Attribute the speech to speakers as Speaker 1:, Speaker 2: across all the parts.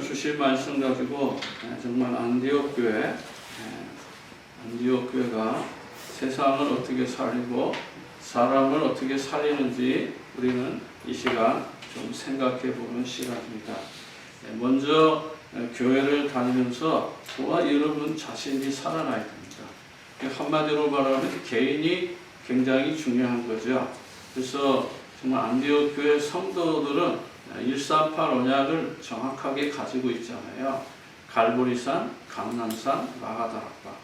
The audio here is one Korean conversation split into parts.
Speaker 1: 주신 말씀 가지고 정말 안디옥 교회가 세상을 어떻게 살리고 사람을 어떻게 살리는지 우리는 이 시간 좀 생각해 보는 시간입니다. 먼저 교회를 다니면서 저와 여러분 자신이 살아나야 됩니다. 한마디로 말하면 개인이 굉장히 중요한 거죠. 그래서 정말 안디옥 교회 성도들은 138 언약을 정확하게 가지고 있잖아요. 갈보리산, 감난산, 마가다락방,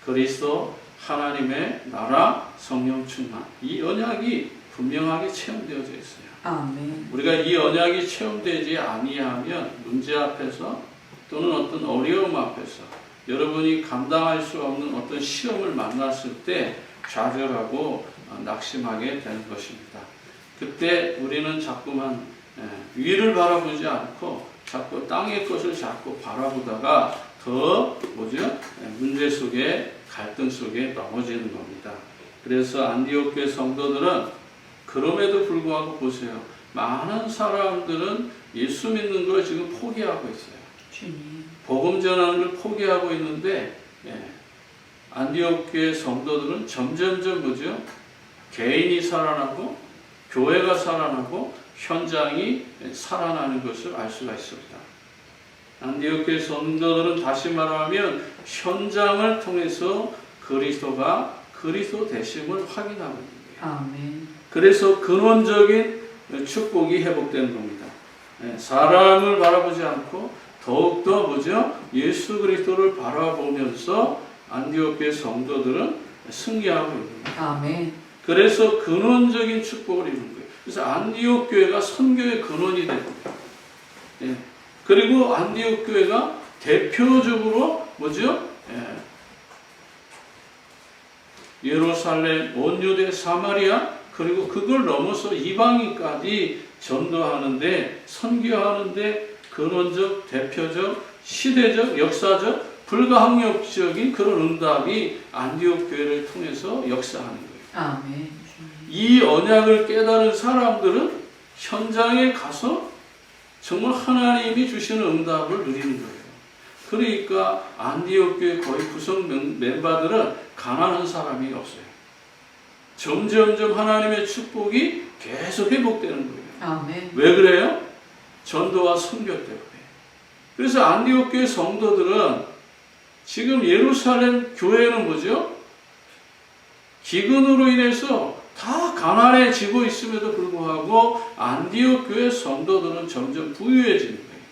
Speaker 1: 그리스도 하나님의 나라, 성령 충만, 이 언약이 분명하게 체험되어져 있어요.
Speaker 2: 아멘.
Speaker 1: 우리가 이 언약이 체험되지 아니하면 문제 앞에서 또는 어떤 어려움 앞에서 여러분이 감당할 수 없는 어떤 시험을 만났을 때 좌절하고 낙심하게 되는 것입니다. 그때 우리는 자꾸만 위를 바라보지 않고 자꾸 땅의 것을 자꾸 바라보다가 더 문제 속에 갈등 속에 넘어지는 겁니다. 그래서 안디옥 교회 성도들은 그럼에도 불구하고 보세요. 많은 사람들은 예수 믿는 걸 지금 포기하고 있어요.
Speaker 2: 주님.
Speaker 1: 복음 전하는 걸 포기하고 있는데 안디옥 교회 성도들은 점점점 개인이 살아나고 교회가 살아나고 현장이 살아나는 것을 알 수가 있습니다. 안디옥 교회 성도들은 다시 말하면 현장을 통해서 그리스도가 그리스도 되심을 확인하고 있는 거예요.
Speaker 2: 아멘.
Speaker 1: 그래서 근원적인 축복이 회복되는 겁니다. 사람을 바라보지 않고 더욱더 예수 그리스도를 바라보면서 안디옥 교회 성도들은 승리하고 있는 거예요.
Speaker 2: 아멘.
Speaker 1: 그래서 근원적인 축복을 이루는 거예요. 그래서 안디옥 교회가 선교의 근원이 되는 거예요. 그리고 안디옥 교회가 대표적으로 예루살렘, 온 유대, 사마리아, 그리고 그걸 넘어서 이방인까지 전도하는데, 선교하는데 근원적, 대표적, 시대적, 역사적, 불가항력적인 그런 응답이 안디옥 교회를 통해서 역사하는 거예요.
Speaker 2: 아멘.
Speaker 1: 이 언약을 깨달은 사람들은 현장에 가서 정말 하나님이 주시는 응답을 누리는 거예요. 그러니까 안디옥 교회 거의 구성 멤버들은 가난한 사람이 없어요. 점점점 하나님의 축복이 계속 회복되는 거예요.
Speaker 2: 아멘.
Speaker 1: 왜 그래요? 전도와 선교 때문에. 그래서 안디옥 교회 성도들은 지금 예루살렘 교회는 기근으로 인해서 다 가난해지고 있음에도 불구하고 안디옥 교회 성도들은 점점 부유해지는 거예요.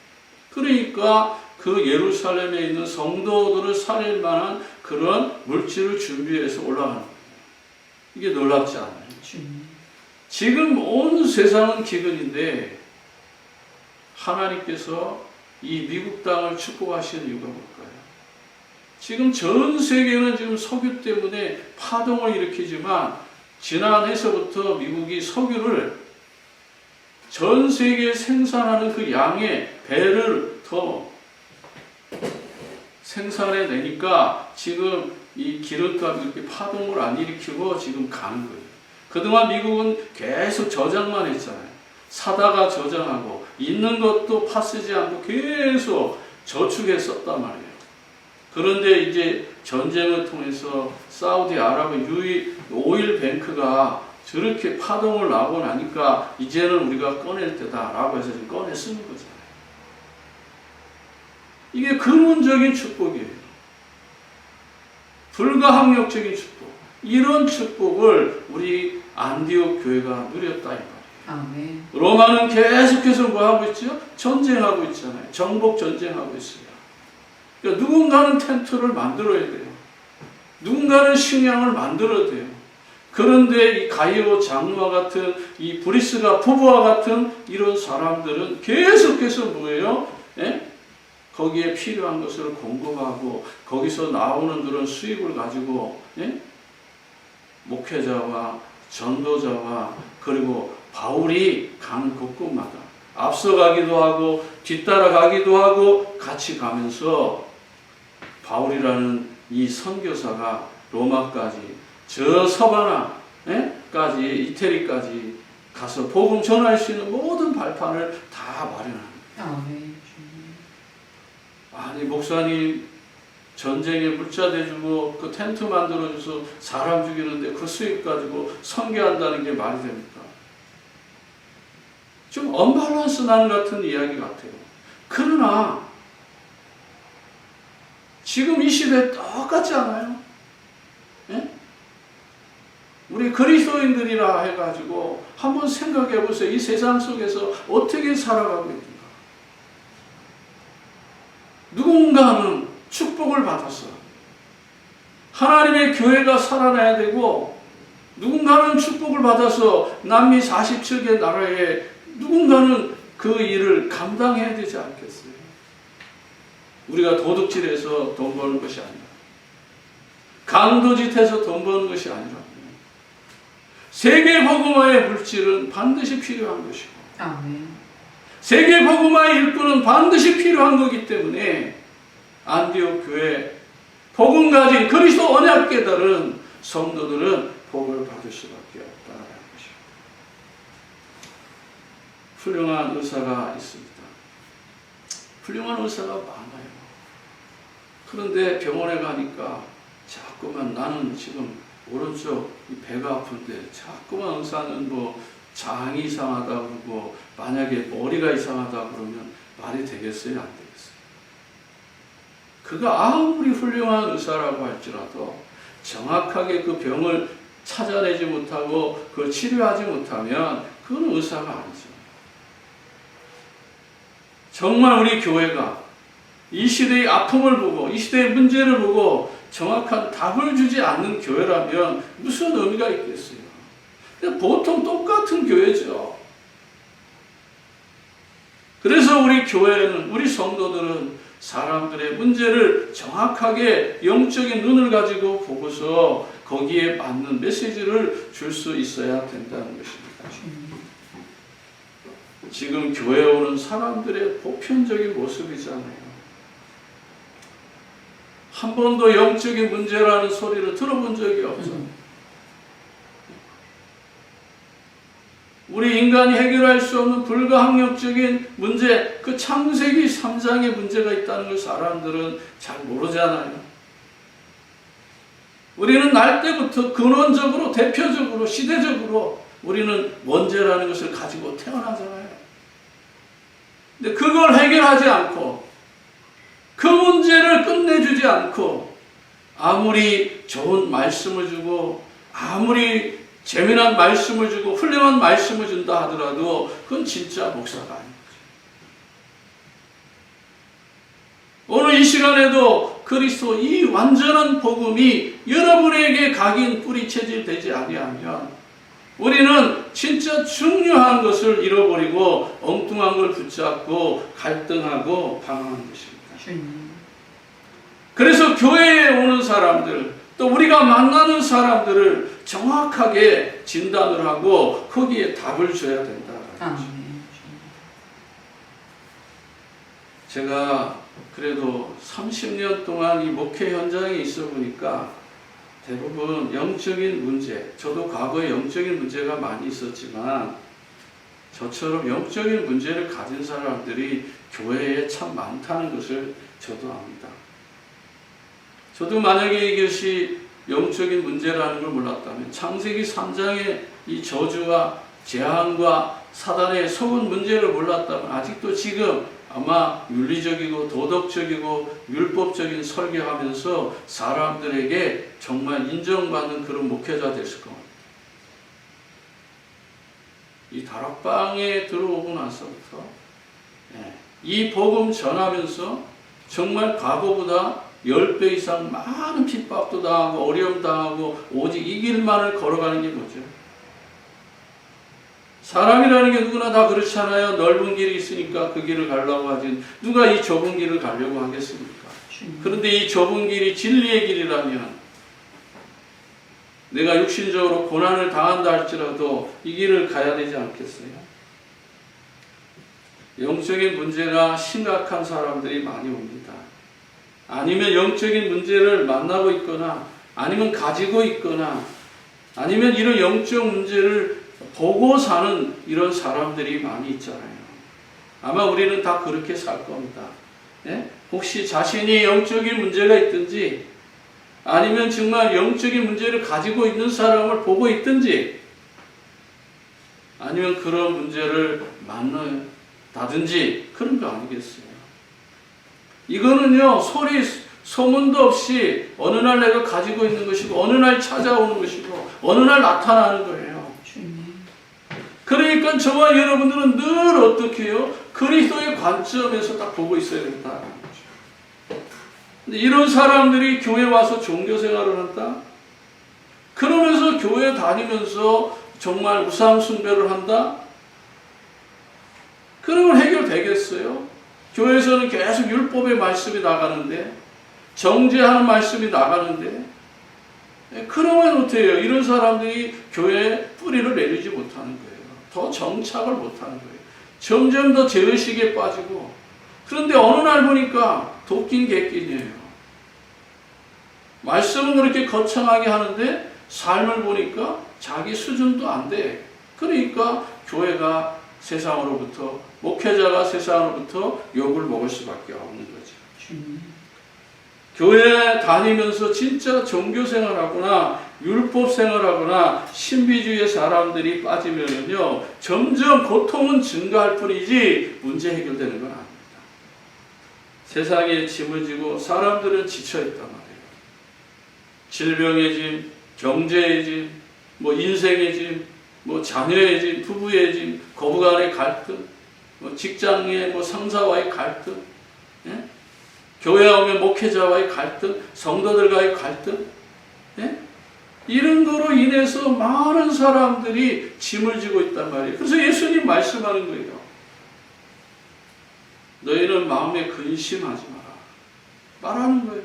Speaker 1: 그러니까 그 예루살렘에 있는 성도들을 살릴 만한 그런 물질을 준비해서 올라가는 거예요. 이게 놀랍지 않아요? 지금 온 세상은 기근인데 하나님께서 이 미국 땅을 축복하시는 이유가 뭘까요? 지금 전 세계는 지금 석유 때문에 파동을 일으키지만 지난해서부터 미국이 석유를 전 세계에 생산하는 그 양의 배를 더 생산해 내니까 지금 이 기름값이 이렇게 파동을 안 일으키고 지금 가는 거예요. 그동안 미국은 계속 저장만 했잖아요. 사다가 저장하고 있는 것도 파쓰지 않고 계속 저축했었단 말이에요. 그런데 이제 전쟁을 통해서 사우디아라비아 오일 뱅크가 저렇게 파동을 나고 나니까 이제는 우리가 꺼낼 때다라고 해서 지금 꺼내 쓰는 거잖아요. 이게 근원적인 축복이에요. 불가항력적인 축복. 이런 축복을 우리 안디옥 교회가 누렸다 이 말이에요.
Speaker 2: 아멘.
Speaker 1: 로마는 계속해서 뭐 하고 있죠? 전쟁하고 있잖아요. 정복 전쟁하고 있어요. 그러니까 누군가는 텐트를 만들어야 돼요. 누군가는 식량을 만들어야 돼요. 그런데 이 가이오 장로와 같은 이 브리스가 부부와 같은 이런 사람들은 계속해서 뭐예요? 거기에 필요한 것을 공급하고 거기서 나오는 그런 수익을 가지고 목회자와 전도자와 그리고 바울이 가는 곳곳마다 앞서가기도 하고 뒤따라가기도 하고 같이 가면서 바울이라는 이 선교사가 로마까지 저 서바나까지 이태리까지 가서 복음 전할 수 있는 모든 발판을 다 마련합니다.
Speaker 2: 아멘.
Speaker 1: 아니 목사님 전쟁에 물자 대주고 그 텐트 만들어줘서 사람 죽이는데 그 수입 가지고 선교한다는 게 말이 됩니까? 좀 언밸런스 나는 같은 이야기 같아요. 그러나 지금 이 시대에 똑같지 않아요? 예? 우리 그리스도인들이라 해가지고 한번 생각해 보세요. 이 세상 속에서 어떻게 살아가고 있는가? 누군가는 축복을 받았어. 하나님의 교회가 살아나야 되고, 누군가는 축복을 받아서 남미 47개 나라에 누군가는 그 일을 감당해야 되지 않겠어요? 우리가 도둑질해서 돈 버는 것이 아니라, 강도짓해서 돈 버는 것이 아니라, 세계 복음화의 물질은 반드시 필요한 것이고,
Speaker 2: 아멘.
Speaker 1: 세계 복음화의 일꾼은 반드시 필요한 거기 때문에 안디옥 교회 복음 가진 그리스도 언약 깨달은 성도들은 복을 받을 수밖에 없다는 것입니다. 훌륭한 의사가 있습니다. 훌륭한 의사가 많아요. 그런데 병원에 가니까 자꾸만 나는 지금 오른쪽 배가 아픈데 자꾸만 의사는 뭐 장이 이상하다 그러고 만약에 머리가 이상하다 그러면 말이 되겠어요? 안 되겠어요? 그가 아무리 훌륭한 의사라고 할지라도 정확하게 그 병을 찾아내지 못하고 그걸 치료하지 못하면 그건 의사가 아니죠. 정말 우리 교회가 이 시대의 아픔을 보고 이 시대의 문제를 보고 정확한 답을 주지 않는 교회라면 무슨 의미가 있겠어요? 보통 똑같은 교회죠. 그래서 우리 교회는, 우리 성도들은 사람들의 문제를 정확하게 영적인 눈을 가지고 보고서 거기에 맞는 메시지를 줄 수 있어야 된다는 것입니다. 지금 교회에 오는 사람들의 보편적인 모습이잖아요. 한 번도 영적인 문제라는 소리를 들어본 적이 없죠. 우리 인간이 해결할 수 없는 불가항력적인 문제, 그 창세기 3장에 문제가 있다는 걸 사람들은 잘 모르잖아요. 우리는 날 때부터 근원적으로, 대표적으로, 시대적으로 우리는 원죄라는 것을 가지고 태어나잖아요. 근데 그걸 해결하지 않고 그 문제를 끝내주지 않고 아무리 좋은 말씀을 주고 아무리 재미난 말씀을 주고 훌륭한 말씀을 준다 하더라도 그건 진짜 목사가 아닌 거죠. 오늘 이 시간에도 그리스도 이 완전한 복음이 여러분에게 각인 뿌리 체질 되지 아니하면 우리는 진짜 중요한 것을 잃어버리고 엉뚱한 걸 붙잡고 갈등하고 방황하는 것입니다. 그래서 교회에 오는 사람들, 또 우리가 만나는 사람들을 정확하게 진단을 하고 거기에 답을 줘야 된다. 제가 그래도 30년 동안 이 목회 현장에 있어 보니까 대부분 영적인 문제, 저도 과거에 영적인 문제가 많이 있었지만 저처럼 영적인 문제를 가진 사람들이 교회에 참 많다는 것을 저도 압니다. 저도 만약에 이것이 영적인 문제라는 걸 몰랐다면 창세기 3장의 이 저주와 재앙과 사단의 속은 문제를 몰랐다면 아직도 지금 아마 윤리적이고 도덕적이고 율법적인 설교하면서 사람들에게 정말 인정받는 그런 목회자 됐을 겁니다. 이 다락방에 들어오고 나서부터 이 복음 전하면서 정말 과거보다 10배 이상 많은 핍박도 당하고 어려움 당하고 오직 이 길만을 걸어가는 게 뭐죠? 사람이라는 게 누구나 다 그렇잖아요. 넓은 길이 있으니까 그 길을 가려고 하지 누가 이 좁은 길을 가려고 하겠습니까? 그런데 이 좁은 길이 진리의 길이라면 내가 육신적으로 고난을 당한다 할지라도 이 길을 가야 되지 않겠어요? 영적인 문제가 심각한 사람들이 많이 옵니다. 아니면 영적인 문제를 만나고 있거나 아니면 가지고 있거나 아니면 이런 영적 문제를 보고 사는 이런 사람들이 많이 있잖아요. 아마 우리는 다 그렇게 살 겁니다. 예? 혹시 자신이 영적인 문제가 있든지 아니면 정말 영적인 문제를 가지고 있는 사람을 보고 있든지 아니면 그런 문제를 만나다든지 그런 거 아니겠어요? 이거는요, 소문도 없이 어느 날 내가 가지고 있는 것이고 어느 날 찾아오는 것이고 어느 날 나타나는 거예요.
Speaker 2: 주님.
Speaker 1: 그러니까 저와 여러분들은 늘 어떻게 해요? 그리스도의 관점에서 딱 보고 있어야 된다는 거죠. 근데 이런 사람들이 교회 와서 종교 생활을 한다? 그러면서 교회 다니면서 정말 우상 숭배를 한다? 그러면 해결되겠어요? 교회에서는 계속 율법의 말씀이 나가는데 정죄하는 말씀이 나가는데 그러면 어떻게 해요? 이런 사람들이 교회에 뿌리를 내리지 못하는 거예요. 더 정착을 못하는 거예요. 점점 더 죄의식에 빠지고 그런데 어느 날 보니까 도끼인 객끼이에요. 말씀은 그렇게 거창하게 하는데 삶을 보니까 자기 수준도 안 돼. 그러니까 교회가 세상으로부터 목회자가 세상으로부터 욕을 먹을 수밖에 없는 거죠.
Speaker 2: 주님.
Speaker 1: 교회 다니면서 진짜 종교 생활하거나 율법 생활하거나 신비주의 사람들이 빠지면요 점점 고통은 증가할 뿐이지 문제 해결되는 건 아닙니다. 세상에 짐을 지고 사람들은 지쳐있단 말이에요. 질병의 짐, 경제의 짐, 인생의 짐, 자녀의 짐, 부부의 짐, 거부간의 갈등, 직장의 상사와의 갈등, 예? 교회 오면 목회자와의 갈등, 성도들과의 갈등, 예? 이런 거로 인해서 많은 사람들이 짐을 지고 있단 말이에요. 그래서 예수님 말씀하는 거예요. 너희는 마음에 근심하지 마라. 말하는 거예요.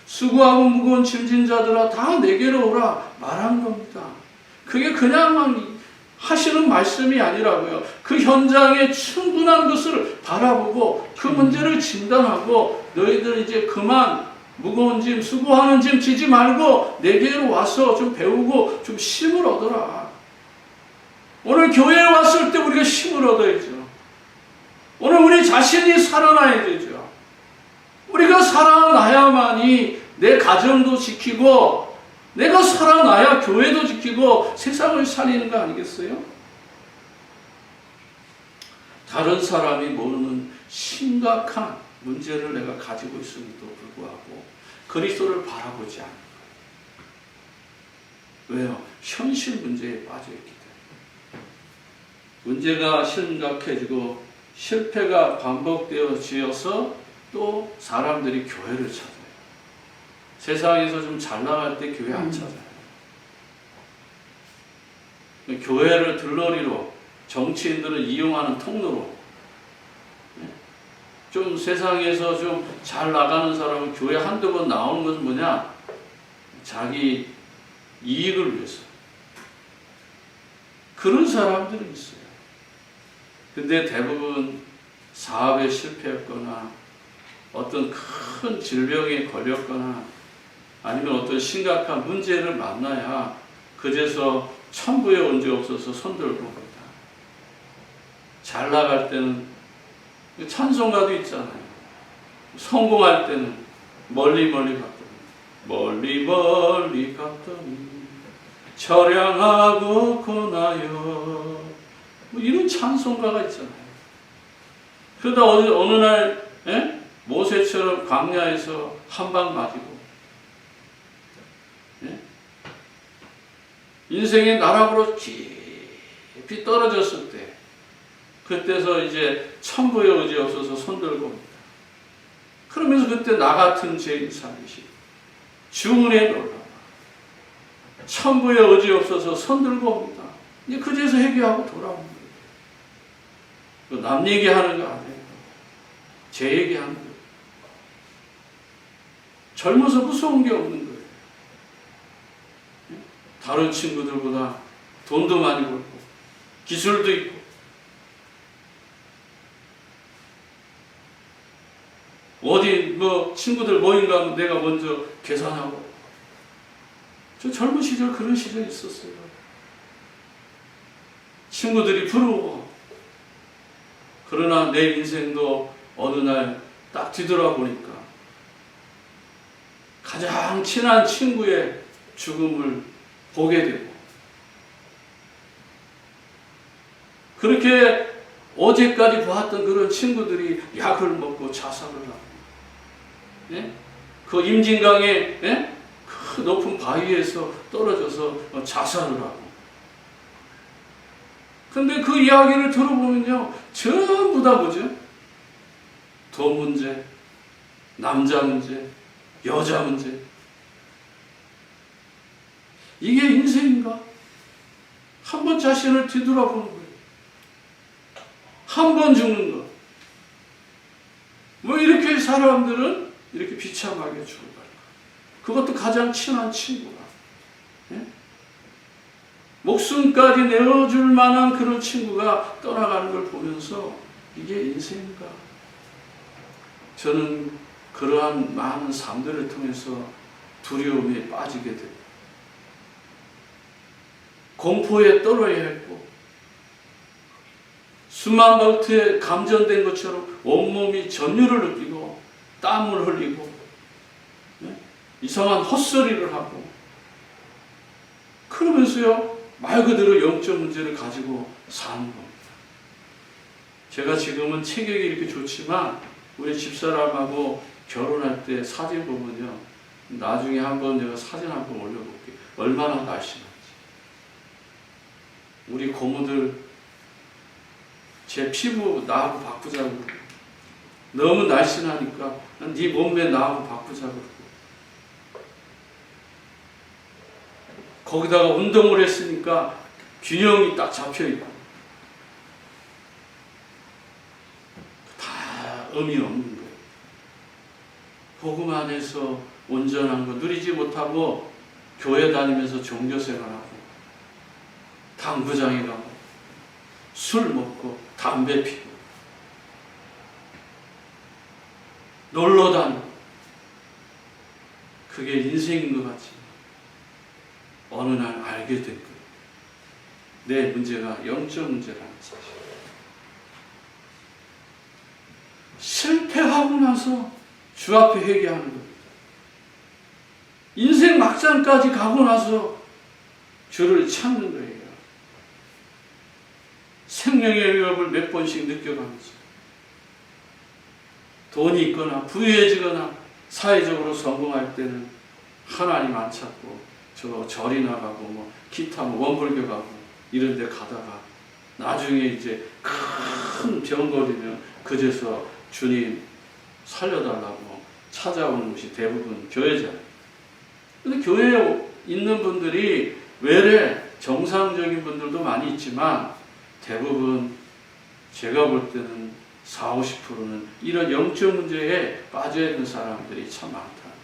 Speaker 1: 수고하고 무거운 짐진 자들아 다 내게로 오라. 말한 겁니다. 그게 그냥 하시는 말씀이 아니라고요. 그 현장에 충분한 것을 바라보고 그 문제를 진단하고 너희들 이제 그만 무거운 짐, 수고하는 짐 지지 말고 내게로 와서 좀 배우고 좀 힘을 얻어라. 오늘 교회에 왔을 때 우리가 힘을 얻어야죠. 오늘 우리 자신이 살아나야 되죠. 우리가 살아나야만이 내 가정도 지키고 내가 살아나야 교회도 지키고 세상을 살리는 거 아니겠어요? 다른 사람이 모르는 심각한 문제를 내가 가지고 있음에도 불구하고 그리스도를 바라보지 않는 거예요. 왜요? 현실 문제에 빠져있기 때문에. 문제가 심각해지고 실패가 반복되어져서 또 사람들이 교회를 찾아요. 세상에서 좀 잘 나갈 때 교회 안 찾아요. 교회를 들러리로 정치인들은 이용하는 통로로 좀 세상에서 좀 잘 나가는 사람은 교회 한두 번 나오는 것은 뭐냐? 자기 이익을 위해서. 그런 사람들은 있어요. 근데 대부분 사업에 실패했거나 어떤 큰 질병에 걸렸거나 아니면 어떤 심각한 문제를 만나야 그제서 천부에 언제 없어서 손들고 옵니다. 잘 나갈 때는 찬송가도 있잖아요. 성공할 때는 멀리 멀리 갔더니 멀리 멀리 갔더니 처량하고 고나요. 이런 찬송가가 있잖아요. 그러다 어느 날 모세처럼 광야에서 한 방 맞고 인생의 나락으로 깊이 떨어졌을 때 그때서 이제 천부의 의지 없어서 손들고 옵니다. 그러면서 그때 나 같은 죄인 살리시고 주은혜 놀라 천부의 의지 없어서 손들고 옵니다. 이제 그제서 회개하고 돌아옵니다. 남 얘기하는 거 아니에요. 제 얘기하는 거예요. 젊어서 무서운 게 없는 거예요. 다른 친구들보다 돈도 많이 벌고 기술도 있고 어디 친구들 모임 가면 내가 먼저 계산하고. 저 젊은 시절 그런 시절이 있었어요. 친구들이 부러워. 그러나 내 인생도 어느 날 딱 뒤돌아보니까 가장 친한 친구의 죽음을 보게 되고, 그렇게 어제까지 보았던 그런 친구들이 약을 먹고 자살을 하고, 예? 그 임진강의 예? 그 높은 바위에서 떨어져서 자살을 하고. 근데 그 이야기를 들어보면요, 전부 다 뭐죠? 돈 문제, 남자 문제, 여자 문제. 이게 인생인가? 한번 자신을 뒤돌아보는 거예요. 한 번 죽는 것. 뭐 이렇게 사람들은 이렇게 비참하게 죽어가요. 그것도 가장 친한 친구가. 예? 목숨까지 내어줄 만한 그런 친구가 떠나가는 걸 보면서 이게 인생인가? 저는 그러한 많은 삶들을 통해서 두려움에 빠지게 되고, 공포에 떨어야 했고, 수만 볼트에 감전된 것처럼 온몸이 전율을 느끼고 땀을 흘리고, 네? 이상한 헛소리를 하고, 그러면서요 말 그대로 영적 문제를 가지고 사는 겁니다. 제가 지금은 체격이 이렇게 좋지만 우리 집사람하고 결혼할 때 사진 보면요, 나중에 한번 제가 사진 한번 올려볼게요. 얼마나 날씬한지. 우리 고모들 제 피부 나하고 바꾸자고, 너무 날씬하니까 네 몸매 나하고 바꾸자고, 거기다가 운동을 했으니까 균형이 딱 잡혀있고, 다 의미 없는 거예요. 복음 안에서 온전한 거 누리지 못하고 교회 다니면서 종교생활하고, 당구장에 가고, 술 먹고, 담배 피고, 놀러 다니고, 그게 인생인 것 같지만 어느 날 알게 된 거예요. 내 문제가 영적 문제라는 사실. 실패하고 나서 주 앞에 회개하는 겁니다. 인생 막장까지 가고 나서 주를 찾는 거예요. 생명의 위협을 몇 번씩 느껴가면서, 돈이 있거나 부유해지거나 사회적으로 성공할 때는 하나님 안 찾고 저 절이 나가고 뭐 기타 뭐 원불교 가고 이런 데 가다가 나중에 이제 큰 병 걸리면 그제서 주님 살려달라고 찾아오는 것이 대부분 교회잖아요. 근데 교회에 있는 분들이 외래 정상적인 분들도 많이 있지만 대부분 제가 볼 때는 40, 50%는 이런 영적 문제에 빠져있는 사람들이 참 많다는 거예요.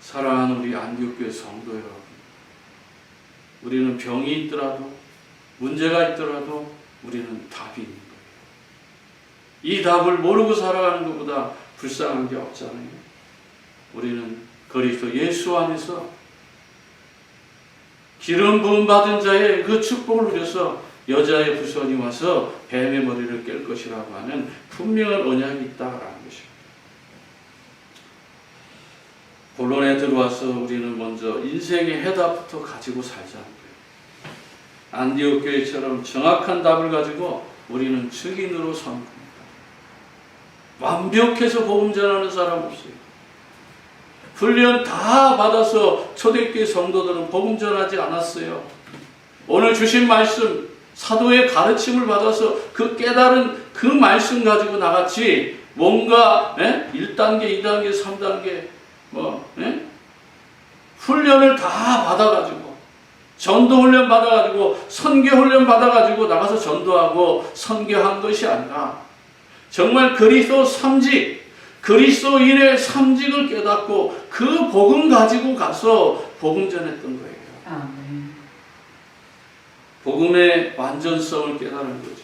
Speaker 1: 사랑하는 우리 안디옥교회 성도 여러분, 우리는 병이 있더라도 문제가 있더라도 우리는 답이 있는 거예요. 이 답을 모르고 살아가는 것보다 불쌍한 게 없잖아요. 우리는 그리스도 예수 안에서 기름 부음 받은 자의 그 축복을 누려서 여자의 후손이 와서 뱀의 머리를 깰 것이라고 하는 분명한 언약이 있다라는 것입니다. 본론에 들어와서 우리는 먼저 인생의 해답부터 가지고 살자는 거예요. 안디옥 교회처럼 정확한 답을 가지고 우리는 증인으로 선 겁니다. 완벽해서 복음 전하는 사람 없어요. 훈련 다 받아서 초대교회 성도들은 복음 전하지 않았어요. 오늘 주신 말씀, 사도의 가르침을 받아서 그 깨달은 그 말씀 가지고 나갔지, 뭔가 1단계, 2단계, 3단계 훈련을 다 받아가지고, 전도 훈련 받아가지고, 선교 훈련 받아가지고 나가서 전도하고 선교한 것이 아니라 정말 그리스도 삼직, 그리스도인의 삼직을 깨닫고 그 복음 가지고 가서 복음 전했던 거예요.
Speaker 2: 아멘.
Speaker 1: 복음의 완전성을 깨달은 거죠.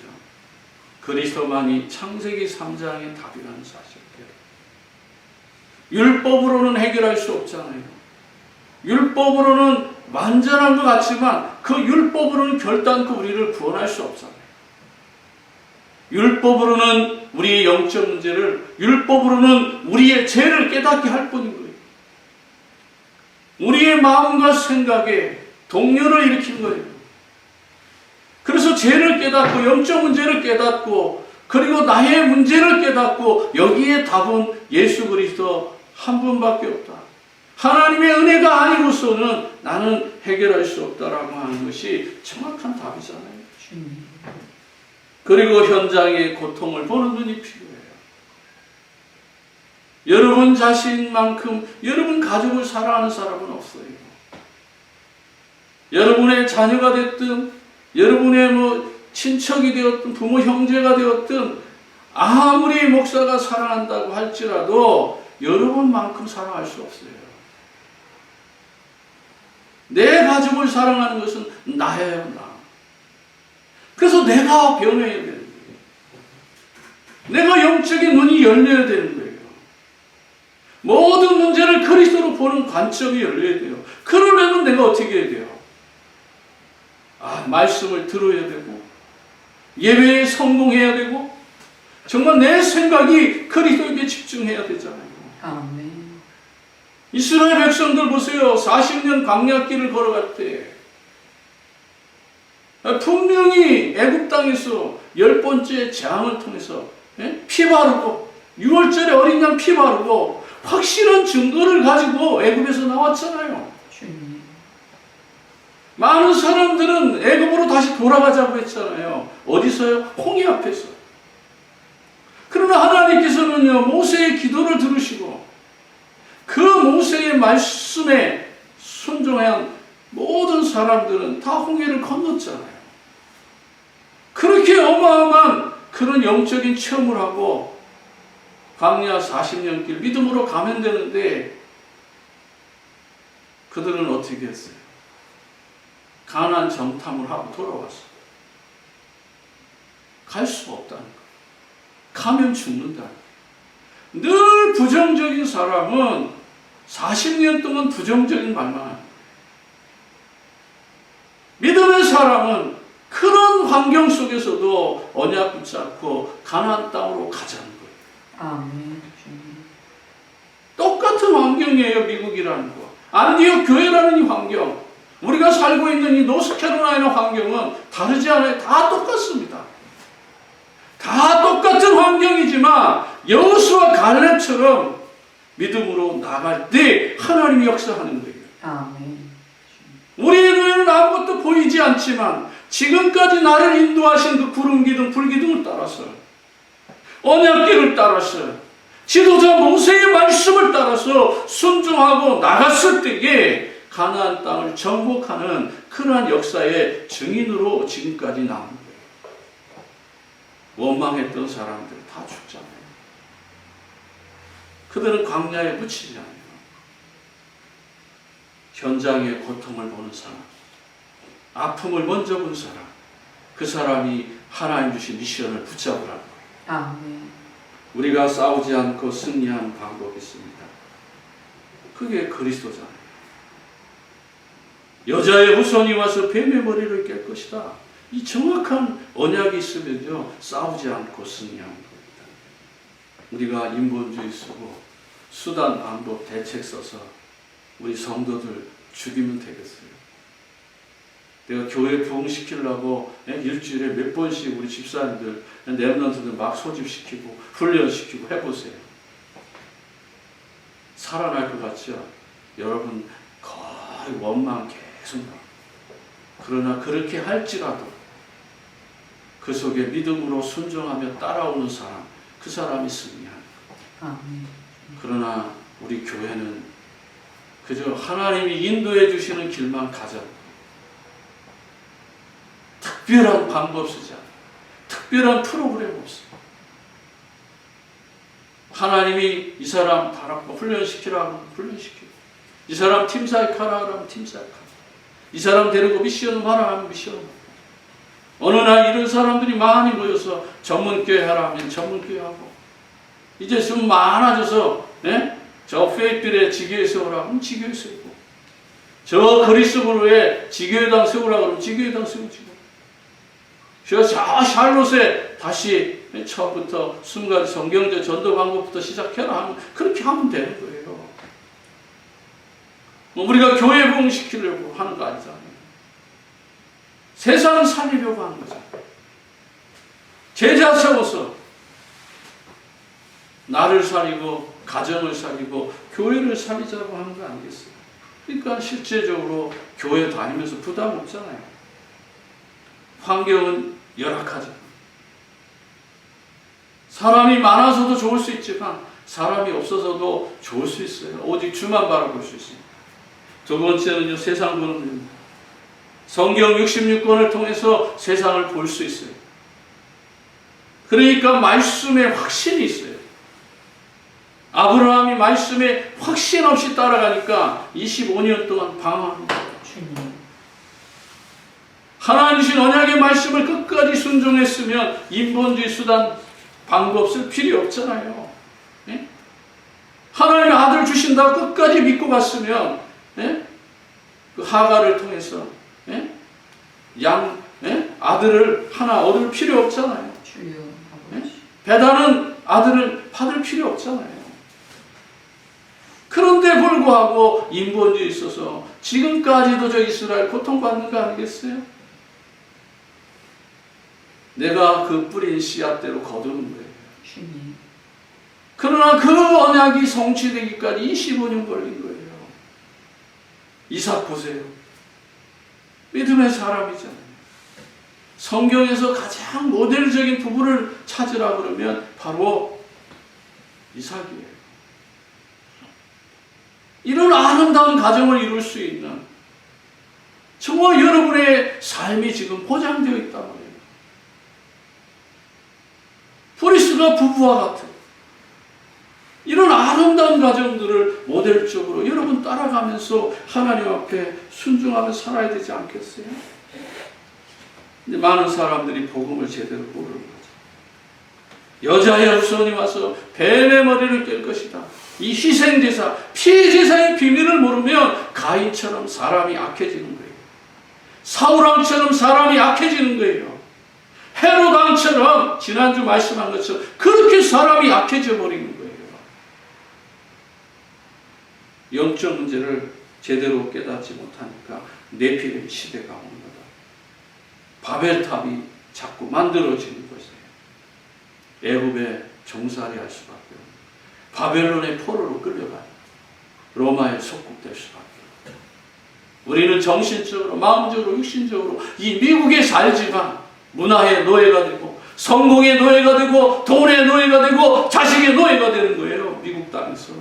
Speaker 1: 그리스도만이 창세기 3장의 답이라는 사실이에요. 율법으로는 해결할 수 없잖아요. 율법으로는 완전한 것 같지만 그 율법으로는 결단코 우리를 구원할 수 없잖아요. 율법으로는 우리의 영적 문제를 율법으로는 우리의 죄를 깨닫게 할 뿐인 거예요. 우리의 마음과 생각에 동요를 일으킨 거예요. 그래서 죄를 깨닫고 영적 문제를 깨닫고 그리고 나의 문제를 깨닫고 여기에 답은 예수 그리스도 한 분밖에 없다. 하나님의 은혜가 아니고서는 나는 해결할 수 없다라고 하는 것이 정확한 답이잖아요.
Speaker 2: 주님.
Speaker 1: 그리고 현장의 고통을 보는 눈이 필요해요. 여러분 자신만큼 여러분 가족을 사랑하는 사람은 없어요. 여러분의 자녀가 됐든 여러분의 친척이 되었든 부모 형제가 되었든 아무리 목사가 사랑한다고 할지라도 여러분만큼 사랑할 수 없어요. 내 가족을 사랑하는 것은 나예요, 나. 그래서 내가 변해야 되는 거예요. 내가 영적인 눈이 열려야 되는 거예요. 모든 문제를 그리스도로 보는 관점이 열려야 돼요. 그러려면 내가 어떻게 해야 돼요? 말씀을 들어야 되고 예배에 성공해야 되고 정말 내 생각이 그리스도에게 집중해야 되잖아요.
Speaker 2: 아멘.
Speaker 1: 이스라엘 백성들 보세요. 40년 광야길을 걸어갈 때 분명히 애굽 땅에서 10번째 재앙을 통해서 피 바르고 6월절에 어린 양 피 바르고 확실한 증거를 가지고 애굽에서 나왔잖아요.
Speaker 2: 주님.
Speaker 1: 많은 사람들은 애굽으로 다시 돌아가자고 했잖아요. 어디서요? 홍해 앞에서. 그러나 하나님께서는요, 모세의 기도를 들으시고 그 모세의 말씀에 순종한 모든 사람들은 다 홍해를 건넜잖아요. 그렇게 어마어마한 그런 영적인 체험을 하고 광야 40년 길 믿음으로 가면 되는데 그들은 어떻게 했어요? 가나안 정탐을 하고 돌아왔어요. 갈 수가 없다는 거예요. 가면 죽는다. 늘 부정적인 사람은 40년 동안 부정적인 말만 합니다. 믿음의 사람은 그런 환경 속에서도 언약 붙잡고 가나안 땅으로 가자는 거예요.
Speaker 2: 아멘. 주님.
Speaker 1: 똑같은 환경이에요. 미국이라는 거. 안디옥 교회라는 이 환경. 우리가 살고 있는 이 노스캐롤라이나 환경은 다르지 않아요. 다 똑같습니다. 다 똑같은 환경이지만 여호수아 갈렙처럼 믿음으로 나갈 때 하나님이 역사하는 거예요.
Speaker 2: 아멘.
Speaker 1: 우리의 눈에는 아무것도 보이지 않지만 지금까지 나를 인도하신 그 구름 기둥, 불 기둥을 따라서 언약궤를 따라서 지도자 모세의 말씀을 따라서 순종하고 나갔을 때에 가나안 땅을 정복하는 그러한 역사의 증인으로 지금까지 남은 거예요. 원망했던 사람들 다 죽잖아요. 그들은 광야에 묻히지 않아요. 현장의 고통을 보는 사람, 아픔을 먼저 본 사람, 그 사람이 하나님 주신 미션을 붙잡으라는 거예요.
Speaker 2: 아멘.
Speaker 1: 우리가 싸우지 않고 승리하는 방법이 있습니다. 그게 그리스도잖아요. 여자의 후손이 와서 뱀의 머리를 깰 것이다. 이 정확한 언약이 있으면요, 싸우지 않고 승리하는 겁니다. 우리가 인본주의 쓰고 수단, 방법, 대책 써서 우리 성도들 죽이면 되겠어요. 내가 교회 부흥시키려고 일주일에 몇 번씩 우리 집사님들, 랩런트들 막 소집시키고 훈련시키고 해보세요. 살아날 것 같죠? 여러분 거의 원망 계속 나옵니다. 그러나 그렇게 할지라도 그 속에 믿음으로 순종하며 따라오는 사람, 그 사람이 승리합니다.
Speaker 2: 아멘.
Speaker 1: 그러나 우리 교회는 그저 하나님이 인도해 주시는 길만 가자. 특별한 방법 쓰지 않아요. 특별한 프로그램 없어요. 하나님이 이 사람 달았고 훈련시키라고 훈련시키고, 이 사람 팀사역 하라 하면 팀사역 하고, 이 사람 데리고 미션 하라 하면 미션 하고, 어느 날 이런 사람들이 많이 모여서 전문교회 하라 하면 전문교회 하고, 이제 좀 많아져서 저 페이필에 지교회 세우라 하면 지교회 세우고, 저 그리스도로에 지교회당 세우라 그러면 지교회당 세우지고, 저 샬롯에 다시 처음부터 20가지 성경적 전도 방법부터 시작해라 하면 그렇게 하면 되는 거예요. 우리가 교회 부흥시키려고 하는 거 아니잖아요. 세상을 살리려고 하는 거잖아요. 제자 세워서 나를 살리고 가정을 살리고 교회를 살리자고 하는 거 아니겠어요? 그러니까 실제적으로 교회 다니면서 부담 없잖아요. 환경은 열악하죠. 사람이 많아서도 좋을 수 있지만 사람이 없어서도 좋을 수 있어요. 오직 주만 바라볼 수 있어요. 두 번째는요, 세상 보는 눈입니다. 성경 66권을 통해서 세상을 볼 수 있어요. 그러니까 말씀에 확신이 있어요. 아브라함이 말씀에 확신 없이 따라가니까 25년 동안 방황합니다. 하나님 주신 언약의 말씀을 끝까지 순종했으면 인본주의 수단 방법 쓸 필요 없잖아요. 예? 하나님의 아들 주신다고 끝까지 믿고 갔으면 예? 그 하가를 통해서 예? 아들을 하나 얻을 필요 없잖아요. 예? 배다는 아들을 받을 필요 없잖아요. 그런데 불구하고 인본주의에 있어서 지금까지도 저 이스라엘 고통받는 거 아니겠어요? 내가 그 뿌린 씨앗대로 거두는 거예요. 그러나 그 언약이 성취되기까지 25년 걸린 거예요. 이삭 보세요. 믿음의 사람이잖아요. 성경에서 가장 모델적인 부부를 찾으라 그러면 바로 이삭이에요. 이런 아름다운 가정을 이룰 수 있는 정말 여러분의 삶이 지금 보장되어 있단 말이에요. 브리스가 부부와 같은 이런 아름다운 가정들을 모델적으로 여러분 따라가면서 하나님 앞에 순종하며 살아야 되지 않겠어요? 근데 많은 사람들이 복음을 제대로 모르는 거죠. 여자의 후손이 와서 뱀의 머리를 깰 것이다. 이 희생제사, 피제사의 비밀을 모르면 가인처럼 사람이 악해지는 거예요. 사울왕처럼 사람이 악해지는 거예요. 헤롯왕처럼 지난주 말씀한 것처럼 그렇게 사람이 약해져 버리는 거예요. 영적 문제를 제대로 깨닫지 못하니까 네피림 시대가 온 거다. 바벨탑이 자꾸 만들어지는 것이에요. 애굽에 종살이 할 수밖에 없는, 바벨론의 포로로 끌려가요. 로마에 속국될 수밖에 없는. 우리는 정신적으로, 마음적으로, 육신적으로 이 미국에 살지만 문화의 노예가 되고 성공의 노예가 되고 돈의 노예가 되고 자식의 노예가 되는 거예요. 미국 땅에서.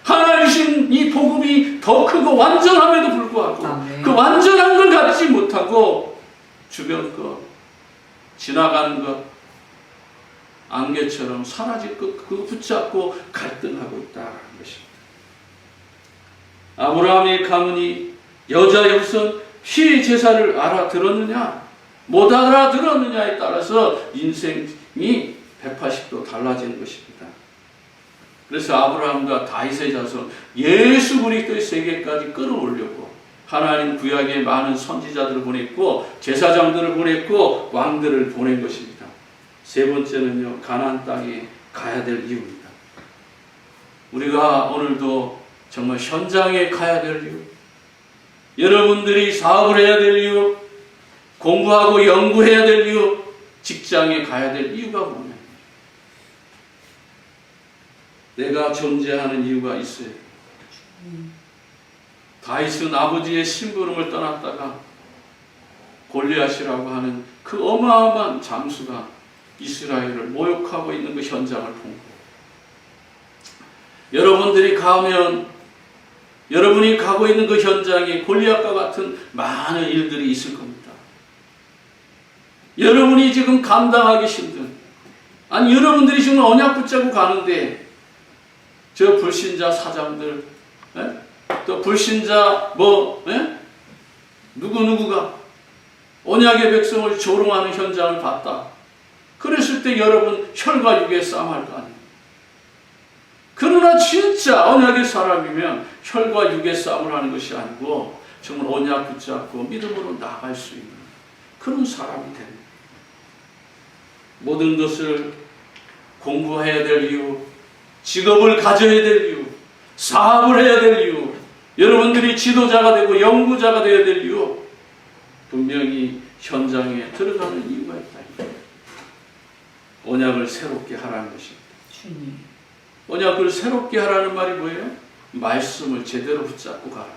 Speaker 1: 하나님 주신 이 복음이 더 크고 완전함에도 불구하고 그 완전한 걸 갖지 못하고 주변 것, 지나가는 것, 안개처럼 사라질 것 그거 붙잡고 갈등하고 있다는 것입니다. 아브라함의 가문이 여자의 우선 피제사를 알아들었느냐 못 알아들었느냐에 따라서 인생이 180도 달라지는 것입니다. 그래서 아브라함과 다윗의 자손 예수 그리스도의 세계까지 끌어올려고 하나님 구약에 많은 선지자들을 보냈고 제사장들을 보냈고 왕들을 보낸 것입니다. 세 번째는요, 가나안 땅에 가야 될 이유입니다. 우리가 오늘도 정말 현장에 가야 될 이유, 여러분들이 사업을 해야 될 이유, 공부하고 연구해야 될 이유, 직장에 가야 될 이유가 뭐냐? 내가 존재하는 이유가 있어요. 다윗은 아버지의 심부름을 떠났다가 골리앗이라고 하는 그 어마어마한 장수가 이스라엘을 모욕하고 있는 그 현장을 본 거예요. 여러분들이 가면 여러분이 가고 있는 그 현장에 골리앗과 같은 많은 일들이 있을 겁니다. 여러분이 지금 감당하기 힘든, 아니 여러분들이 지금 언약 붙잡고 가는데 저 불신자 사장들, 또 불신자 누구누구가 언약의 백성을 조롱하는 현장을 봤다. 그랬을 때 여러분 혈과 육의 싸움할 거 아니에요. 그러나 진짜 언약의 사람이면 혈과 육의 싸움을 하는 것이 아니고 정말 언약 붙잡고 믿음으로 나아갈 수 있는 그런 사람이 됩니다. 모든 것을 공부해야 될 이유, 직업을 가져야 될 이유, 사업을 해야 될 이유, 여러분들이 지도자가 되고 연구자가 되어야 될 이유, 분명히 현장에 들어가는 이유가 있다. 언약을 새롭게 하라는 것입니다.
Speaker 2: 주님.
Speaker 1: 언약을 새롭게 하라는 말이 뭐예요? 말씀을 제대로 붙잡고 가라.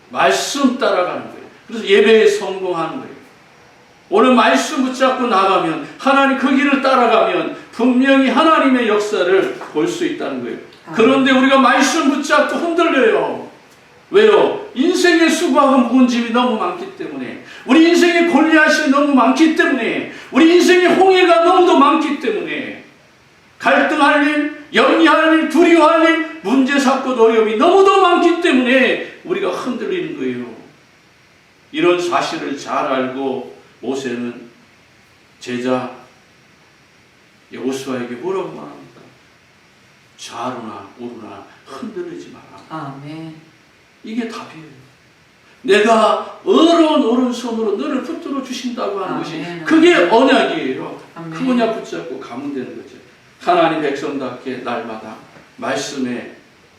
Speaker 1: 말씀 따라가는 거예요. 그래서 예배에 성공하는 거예요. 오늘 말씀 붙잡고 나가면, 하나님 그 길을 따라가면 분명히 하나님의 역사를 볼 수 있다는 거예요. 그런데 우리가 말씀 붙잡고 흔들려요. 왜요? 인생의 수고하고 무거운 짐이 너무 많기 때문에, 우리 인생의 골리앗이 너무 많기 때문에, 우리 인생의 홍해가 너무도 많기 때문에, 갈등할 일, 염려할 일, 두려워할 일, 문제, 사건, 어려움이 너무도 많기 때문에 우리가 흔들리는 거예요. 이런 사실을 잘 알고 모세는 제자 여호수아에게 뭐라고 말합니까? 좌로나 우로나 흔들리지 마라.
Speaker 2: 아멘.
Speaker 1: 이게 답이에요. 내가 어려운 오른손으로 너를 붙들어 주신다고 하는 것이 그게 언약이에요. 그 언약 붙잡고 가면 되는 거죠. 하나님 백성답게 날마다 말씀에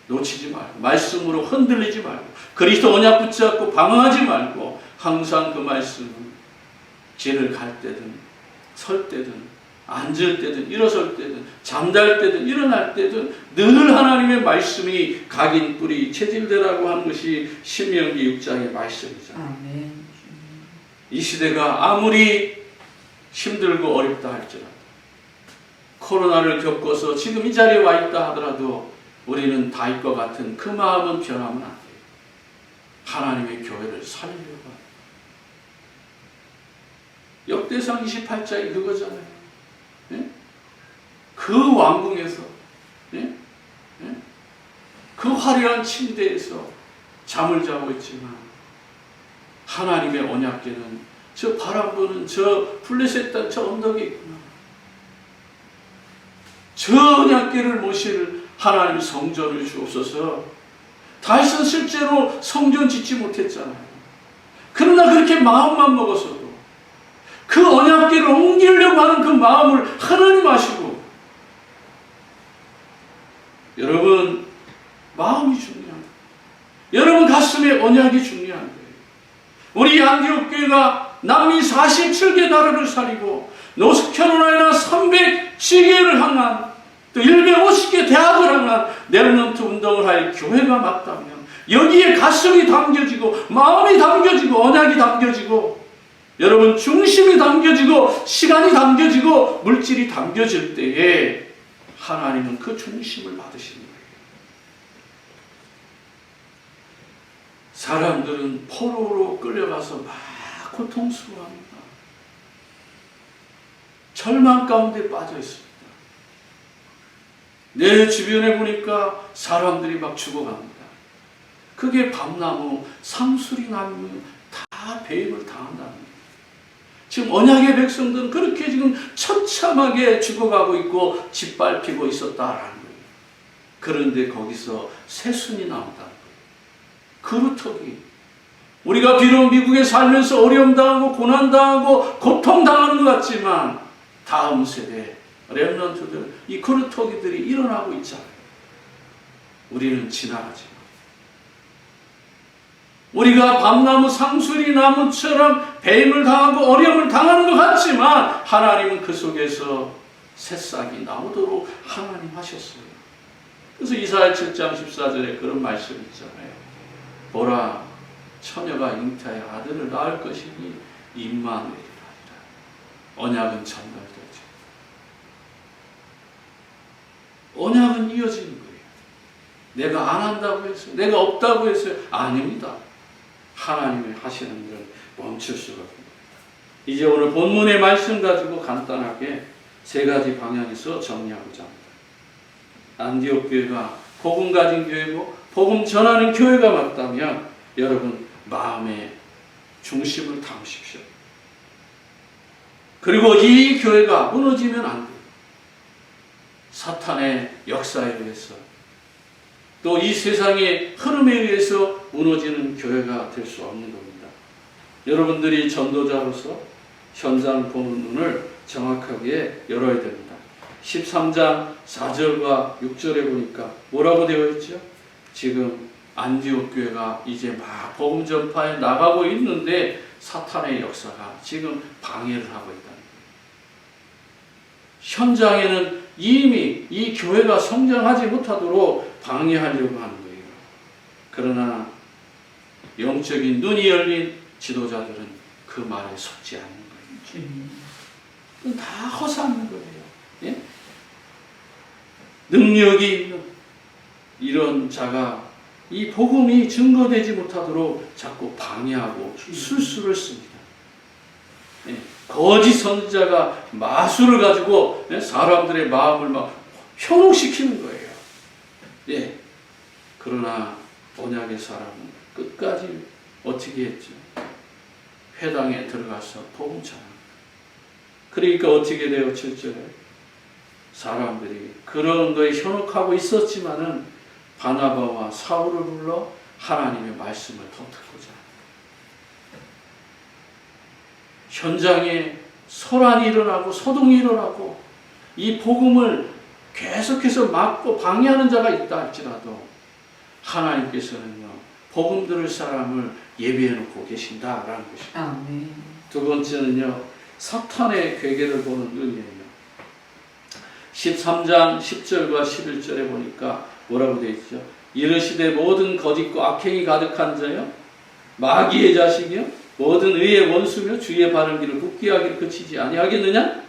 Speaker 1: 놓치지 말고, 말씀으로 흔들리지 말고, 그리스도 언약 붙잡고 방황하지 말고, 항상 그 말씀을 길을 갈 때든 설 때든 앉을 때든 일어설 때든 잠잘 때든 일어날 때든 늘 하나님의 말씀이 각인 뿌리 체질되라고 하는 것이 신명기 6장의 말씀이죠.
Speaker 2: 아멘.
Speaker 1: 이 시대가 아무리 힘들고 어렵다 할지라도, 코로나를 겪어서 지금 이 자리에 와 있다 하더라도 우리는 다윗과 같은 그 마음은 변하면 안 돼요. 하나님의 교회를 살리려고 합니다. 역대상 28장이 그거잖아요. 예? 그 왕궁에서, 예? 예? 그 화려한 침대에서 잠을 자고 있지만 하나님의 언약궤는 저 바람 부는 저 블레셋 땅 저 언덕에 있구나. 저 언약궤를 모실 하나님 성전을 주옵소서. 다윗은 실제로 성전 짓지 못했잖아요. 그러나 그렇게 마음만 먹었어도 그 언약궤를 옮기려고 하는 그 마음을 하나님 아시고, 여러분 마음이 중요한 거예요. 여러분 가슴에 언약이 중요한 거예요. 우리 안디옥 교회가 남미 47개 나라를 살리고 노스캐롤라이나 300시계를 향한, 또 150개 대학을 향한 렘넌트 운동을 할 교회가 맞다면, 여기에 가슴이 담겨지고 마음이 담겨지고 언약이 담겨지고 여러분 중심이 담겨지고 시간이 담겨지고 물질이 담겨질 때에 하나님은 그 중심을 받으시는 거예요. 사람들은 포로로 끌려가서 막 고통스러워합니다. 절망 가운데 빠져 있습니다. 내 주변에 보니까 사람들이 막 죽어갑니다. 그게 밤나무, 상수리 나무 다 배임을 당한다는 거예요. 지금 언약의 백성들은 그렇게 지금 처참하게 죽어가고 있고 짓밟히고 있었다라는 거예요. 그런데 거기서 새순이 나온다는 거예요. 그루터기. 우리가 비록 미국에 살면서 어려움 당하고 고난 당하고 고통 당하는 것 같지만 다음 세대 렘넌트들, 이 그루터기들이 일어나고 있잖아요. 우리는 지나가지만, 우리가 밤나무 상수리 나무처럼 배임을 당하고 어려움을 당하는 것 같지만 하나님은 그 속에서 새싹이 나오도록 하나님 하셨어요. 그래서 이사야 7장 14절에 그런 말씀이 있잖아요. 보라, 처녀가 잉태하여 아들을 낳을 것이니 임마누엘이라 하리라. 언약은 전달되죠. 언약은 이어지는 거예요. 내가 안 한다고 했어요. 내가 없다고 했어요. 아닙니다. 하나님이 하시는 걸 멈출 수가 없습니다. 이제 오늘 본문의 말씀 가지고 간단하게 세 가지 방향에서 정리하고자 합니다. 안디옥 교회가 복음 가진 교회고 복음 전하는 교회가 맞다면 여러분 마음의 중심을 담으십시오. 그리고 이 교회가 무너지면 안 돼요. 사탄의 역사에 의해서 또 이 세상의 흐름에 의해서 무너지는 교회가 될 수 없는 겁니다. 여러분들이 전도자로서 현장 보는 눈을 정확하게 열어야 됩니다. 13장 4절과 6절에 보니까 뭐라고 되어 있죠? 지금 안디옥 교회가 이제 막 복음 전파에 나가고 있는데 사탄의 역사가 지금 방해를 하고 있다는 거예요. 현장에는 이미 이 교회가 성장하지 못하도록 방해하려고 하는 거예요. 그러나 영적인 눈이 열린 지도자들은 그 말에 속지 않는 거예요.
Speaker 2: 주님.
Speaker 1: 그건 다 허사하는 거예요. 예? 능력이 있는 이런 자가 이 복음이 증거되지 못하도록 자꾸 방해하고 술수를 씁니다. 예? 거짓 선지자가 마술을 가지고 사람들의 마음을 막 현혹시키는 거예요. 예. 그러나 언약의 사람은 끝까지 어떻게 했죠? 회당에 들어가서 복음 전합니다. 그러니까 어떻게 돼요? 7절에 사람들이 그런 거에 현혹하고 있었지만은 바나바와 사울을 불러 하나님의 말씀을 더 듣고자 현장에 소란이 일어나고 소동이 일어나고 이 복음을 계속해서 막고 방해하는 자가 있다 할지라도 하나님께서는요 복음 들을 사람을 예비해 놓고 계신다라는 것입니다.
Speaker 2: 아멘.
Speaker 1: 두 번째는요 사탄의 괴계를 보는 의미예요. 13장 10절과 11절에 보니까 뭐라고 되어 있죠? 이르시되 모든 거짓과 악행이 가득한 자여 마귀의 자식이여 모든 의의 원수며 주의 바른 길을 굳게 하기를 그치지 아니하겠느냐?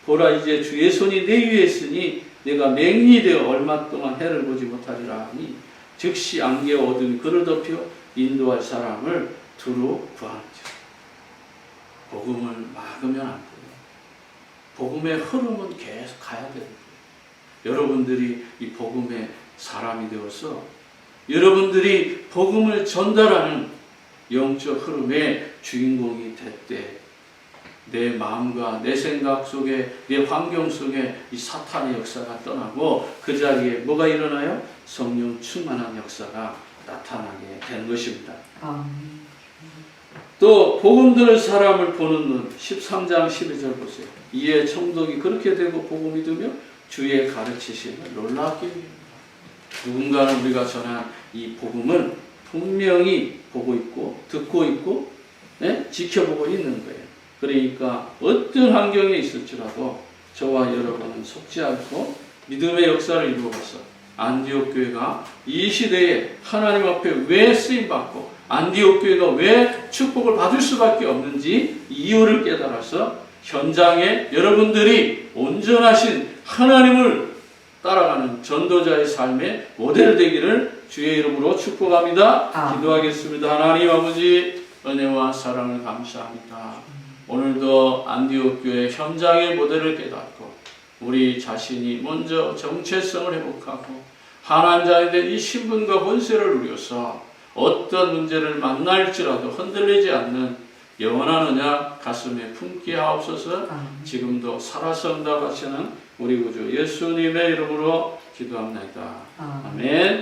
Speaker 1: 보라 이제 주의 손이 내 위에 있으니 내가 맹리되어 얼마 동안 해를 보지 못하리라 하니 즉시 안개와 어둠이 그를 덮여 인도할 사람을 두루 구하는지라. 복음을 막으면 안 돼요. 복음의 흐름은 계속 가야 됩니다. 여러분들이 이 복음의 사람이 되어서 여러분들이 복음을 전달하는 영적 흐름의 주인공이 될 때 내 마음과 내 생각 속에 내 환경 속에 이 사탄의 역사가 떠나고 그 자리에 뭐가 일어나요? 성령 충만한 역사가 나타나게 되는 것입니다.
Speaker 2: 아멘.
Speaker 1: 또 복음 들을 사람을 보는 눈 13장 12절 보세요. 이에 청독이 그렇게 되고 복음 믿으며 주의 가르치심을 놀랍게 여깁니다. 누군가는 우리가 전한 이 복음을 분명히 보고 있고 듣고 있고 지켜보고 있는 거예요. 그러니까 어떤 환경에 있을지라도 저와 여러분은 속지 않고 믿음의 역사를 이루어서 안디옥 교회가 이 시대에 하나님 앞에 왜 쓰임받고 안디옥 교회가 왜 축복을 받을 수밖에 없는지 이유를 깨달아서 현장에 여러분들이 온전하신 하나님을 따라가는 전도자의 삶의 모델 되기를 주의 이름으로 축복합니다. 기도하겠습니다. 하나님 아버지 은혜와 사랑을 감사합니다. 오늘도 안디옥 교회 현장의 모델을 깨닫고 우리 자신이 먼저 정체성을 회복하고 하나님 자녀에 대한 이 신분과 권세를 누려서 어떤 문제를 만날지라도 흔들리지 않는 영원한 언약 가슴에 품게 하옵소서. 지금도 살아서 응답하시는 우리 구주 예수님의 이름으로 기도합니다. 아멘.